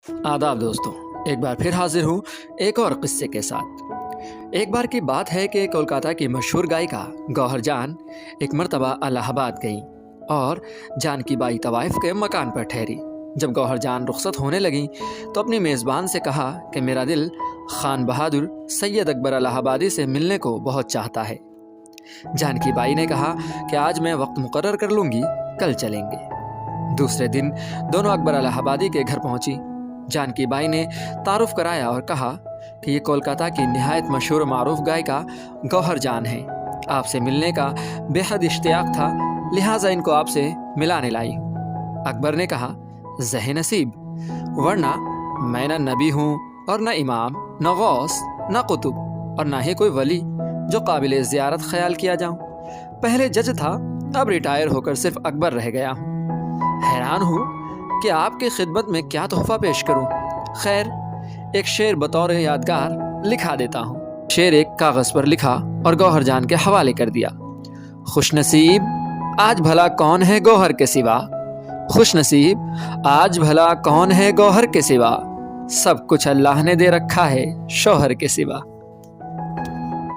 आदाब दोस्तों, एक बार फिर हाजिर हूँ एक और किस्से के साथ। एक बार की बात है कि कोलकाता की मशहूर गायिका गौहर जान एक मर्तबा इलाहाबाद गईं और जानकी बाई तवाइफ के मकान पर ठहरी। जब गौहर जान रुखसत होने लगीं तो अपनी मेज़बान से कहा कि मेरा दिल खान बहादुर सैयद अकबर इलाहाबादी से मिलने को बहुत चाहता है। जानकी बाई ने कहा कि आज मैं वक्त मुकर्रर कर लूँगी, कल चलेंगे। दूसरे दिन दोनों अकबर इलाहाबादी के घर पहुँची। जानकी बाई ने तारुफ कराया और कहा कि ये कोलकाता की निहायत मशहूर मारूफ गायिका गौहर जान है। आपसे मिलने का बेहद इश्तियाक था, लिहाजा इनको आपसे मिलाने लाई। अकबर ने कहा, ज़हे नसीब, वरना मैं न नबी हूँ और न इमाम, न गौस, न कुतुब और न ही कोई वली जो काबिल ज़ियारत ख्याल किया जाऊँ। पहले जज था, अब रिटायर होकर सिर्फ अकबर रह गया हूँ। हैरान हूँ कि आपकी खिदमत में क्या तोहफा पेश करूं। खैर, एक शेर बतौर यादगार लिखा देता हूँ। शेर एक कागज़ पर लिखा और गौहर जान के हवाले कर दिया। खुश नसीब, आज भला कौन है गौहर के सिवा। खुश नसीब, आज भला कौन है गौहर के सिवा। सब कुछ अल्लाह ने दे रखा है शौहर के सिवा।